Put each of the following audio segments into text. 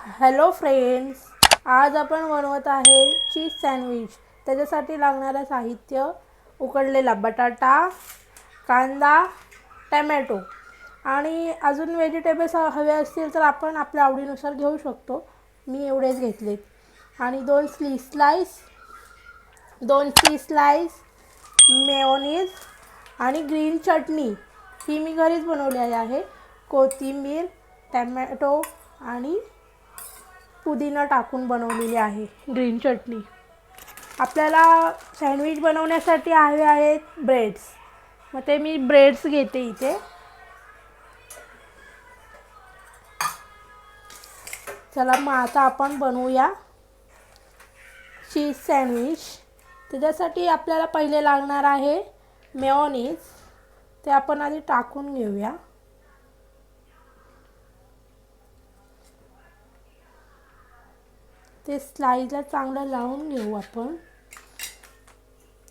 Hello friends, आज आपण बनवत आहे चीज सँडविच. त्याच्यासाठी लागणारं साहित्य: उकडलेला बटाटा, कांदा, टमॅटो आणि अजून व्हेजिटेबल्स हवे असतील तर आपण आपल्या आवडीनुसार घेऊ शकतो. मी एवढेच घेतलेत. आणि दोन चीज स्लाइस, मेयोनीज आणि ग्रीन चटणी ही मी घरीच बनवलेली आहे. कोथिंबीर, टमॅटो आणि पुदिना टाकून बनवलेली आहे ग्रीन चटणी. आपल्याला सँडविच बनवण्यासाठी हवे आहेत ब्रेड्स. मग ते मी ब्रेड्स घेते इथे. चला मग आता आपण बनवूया चीज सँडविच. त्याच्यासाठी आपल्याला पहिले लागणार आहे मेयोनीज. ते आपण आधी टाकून घेऊया. ते स्लाइसला चांगलं लावून घेऊ आपण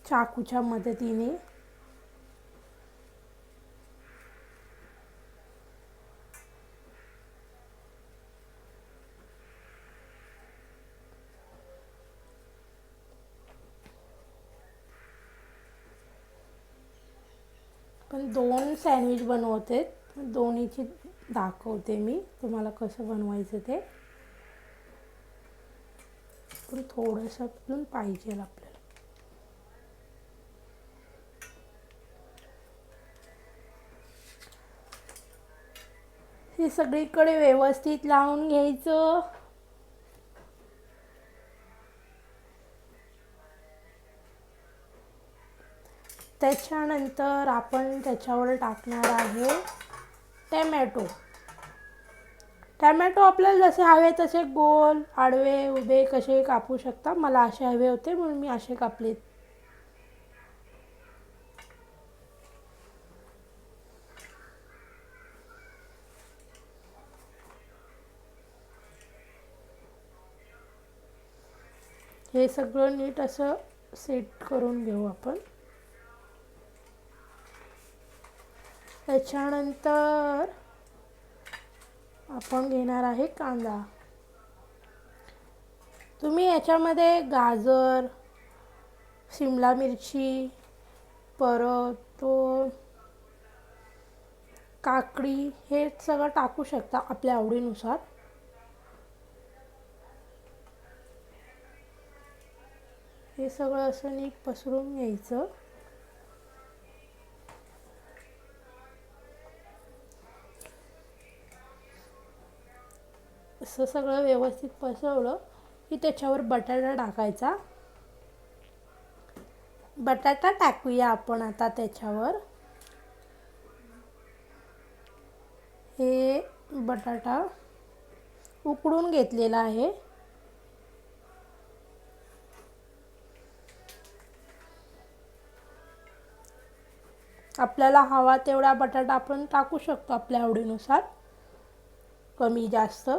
चाकूच्या मदतीने. पण दोन सँडविच बनवते, दोन्हीची दाखवते मी तुम्हाला कसं बनवायचं ते. पण थोडंसं पण पाहिजे आपल्याला. हे सगळीकडे व्यवस्थित लावून घ्यायचं. त्याच्यानंतर आपण त्याच्यावर टाकणार आहे टमॅटो. टमॅटो आपल्याला जसे हवे तसे गोल, आडवे, उभे कसे कापू शकता. मला असे हवे होते म्हणून मी असे कापलेत. हे सगळं नीट असं सेट करून घेऊ आपण. त्याच्यानंतर आपण घेणार आहे कांदा. तुम्ही याच्यामध्ये गाजर, शिमला मिरची, परत काकडी हे सगळं टाकू शकता आपल्या आवडीनुसार. हे सगळं असं नीट पसरून घ्यायचं. असं सगळं व्यवस्थित पसरवलं की त्याच्यावर बटाटा टाकायचा. बटाटा टाकूया आपण आता त्याच्यावर. हे बटाटा उकडून घेतलेला आहे. आपल्याला हवा तेवढा बटाटा आपण टाकू शकतो आपल्या आवडीनुसार, कमी जास्त.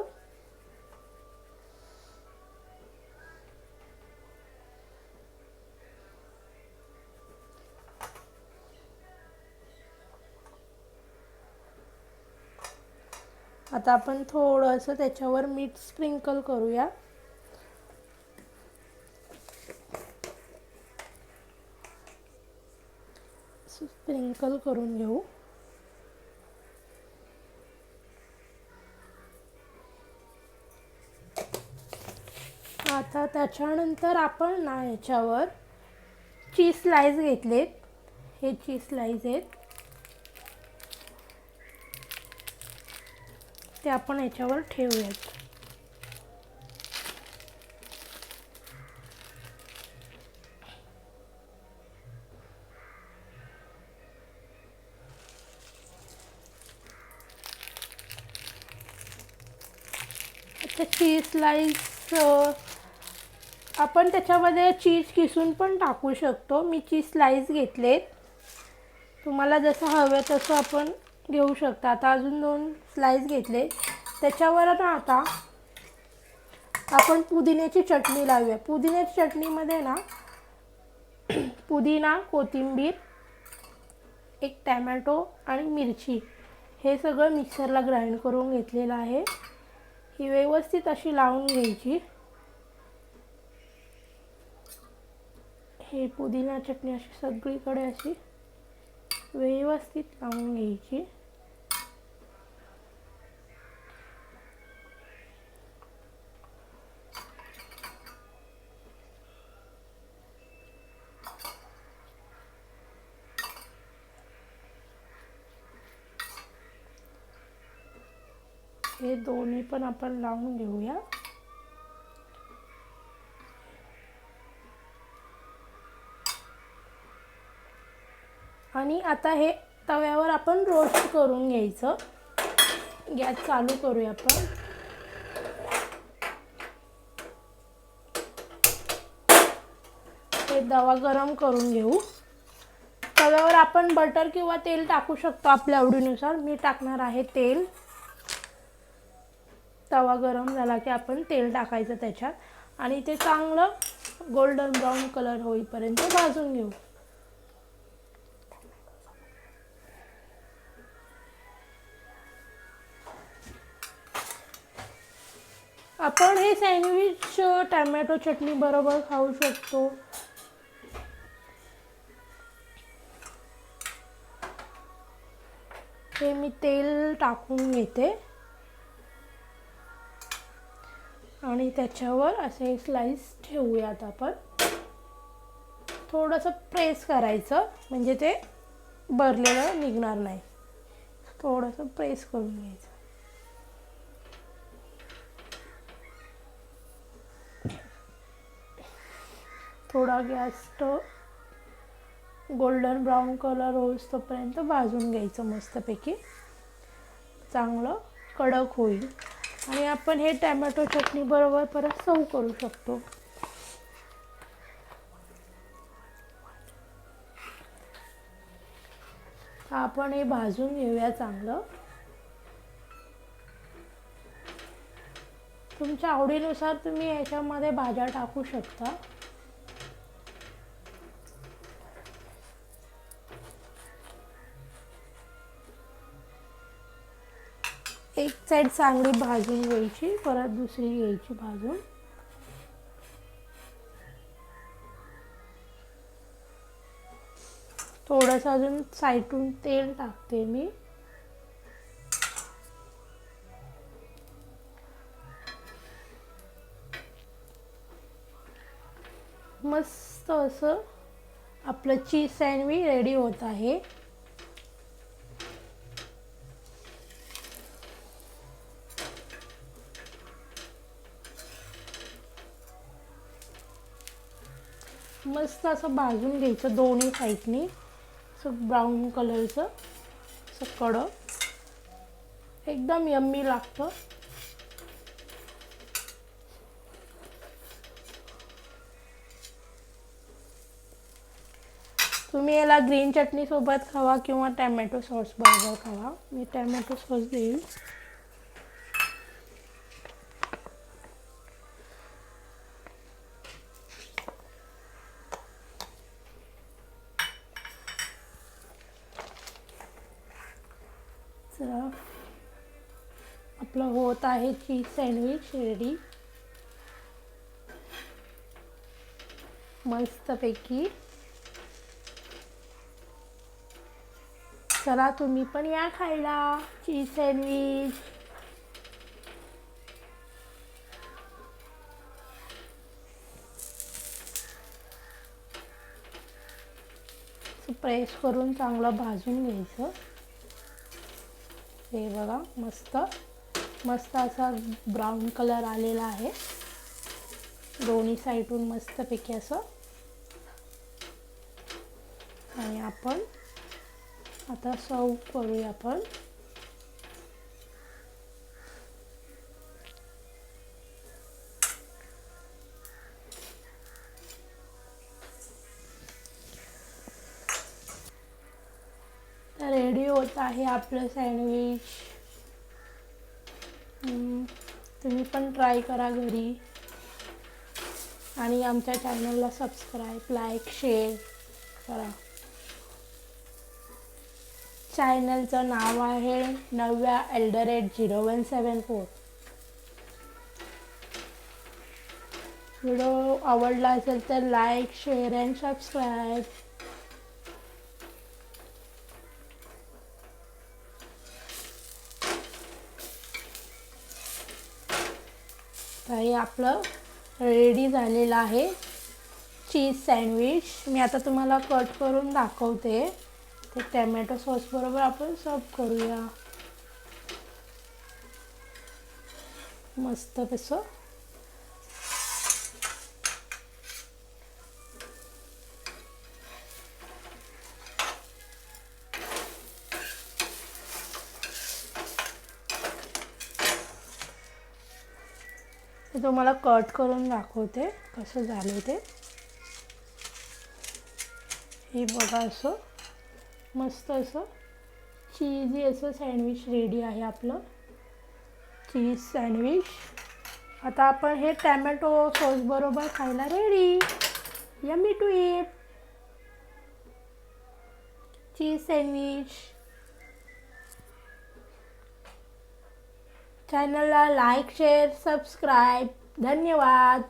आता आपण थोडंसं त्याच्यावर मीठ स्प्रिंकल करूया. स्प्रिंकल करून घेऊ. आता त्याच्यानंतर आपण ना याच्यावर चीज स्लाइस घेतलेत. हे चीज स्लाइस आहेत ते आपण याच्यावर ठेवूयात. आता चीज स्लाइस आपण त्याच्यामध्ये चीज किसून पण टाकू शकतो. मी चीज स्लाइस घेतलेत. तुम्हाला जसं हवं तसं आपण घेऊ शकता. आता अजून दोन स्लाइस घेतले. त्याच्यावर ना आता आपण पुदिन्याची चटणी लावूया. पुदिन्याची चटणीमध्ये ना पुदिना, कोथिंबीर, एक टमॅटो आणि मिरची हे सगळं मिक्सरला ग्राइंड करून घेतलेलं आहे. ही व्यवस्थित अशी लावून घ्यायची. हे पुदिना चटणी अशी सगळीकडे अशी व्यवस्थित लावून घ्यायची. हे दोन्ही पण आपण लावून घेऊया. आणि आता हे तव्यावर आपण रोस्ट करून घ्यायचं. गॅस चालू करूया आपण. हे तवा गरम करून घेऊ. तव्यावर आपण बटर किंवा तेल टाकू शकतो आपल्या आवडीनुसार. मी टाकणार आहे तेल. तवा गरम झाला की आपण तेल टाकायचं त्याच्यात आणि ते चांगलं गोल्डन ब्राऊन कलर होईपर्यंत भाजून घेऊ. आपण हे सँडविच टोमॅटो चटणी बरोबर खाऊ शकतो. हे मी तेल टाकून घेते आणि त्याच्यावर असे स्लाइस ठेवूयात आपण. थोडंसं प्रेस करायचं म्हणजे ते भरलेलं निघणार नाही. थोडंसं प्रेस करून घ्यायचं. थोडा गॅस गोल्डन ब्राऊन कलर होईस्तोपर्यंत भाजून घ्यायचं मस्तपैकी. चांगलं कडक होईल आणि आपण हे टोमॅटो चटणी बरोबर परत सर्व करू शकतो. आपण हे भाजून घेऊया चांगलं. तुमच्या आवडीनुसार तुम्ही याच्यामध्ये भाज्या टाकू शकता. एक साईड चांगली भाजून घ्यायची, परत दुसरी घ्यायची भाजून. थोडंसं अजून साईडून तेल टाकते मी. मस्त असं आपलं चीज सँडविच रेडी होत आहे. मस्त असं भाजून घ्यायचं दोन्ही साईडनी. असं ब्राऊन कलरचं असं कडक, एकदम यम्मी लागतं. तुम्ही याला ग्रीन चटणी सोबत खावा किंवा टोमॅटो सॉस बरोबर खावा. मी टोमॅटो सॉस देईन. चला, आपलं होत आहे चीज सँडविच रेडी मस्तपैकी. चला तुम्ही पण या खायला चीज सँडविच. प्रेस करून चांगलं भाजून घ्यायचं. हे बघा मस्त मस्त असा ब्राऊन कलर आलेला आहे दोन्ही साईडून मस्तपैकी असं. आणि आपण आता सर्व करूया आपण. रेडी होत आहे आपलं सँडविच. तुम्ही पण ट्राय करा घरी आणि आमच्या चॅनलला सबस्क्राईब, लाईक, शेअर करा. चॅनलचं नाव आहे नव्या@0174. व्हिडिओ आवडला असेल तर लाईक, शेअर अँड सबस्क्राईब. तर हे आपलं रेडी झालेलं आहे चीज सँडविच. मी आता तुम्हाला कट करून दाखवते. ते टॅमॅटो सॉस बरोबर आपण सर्व करूया. मस्त तसं ते तुम्हाला कट करून दाखवते कसं झालं ते. हे बघा, असं मस्त असं चीजी असं सँडविच रेडी आहे आपलं चीज सँडविच. आता आपण हे टॅमॅटो सॉस बरोबर खायला ready. Yummy to eat cheese sandwich. चॅनलला लाईक, शेअर, सबस्क्राईब. धन्यवाद.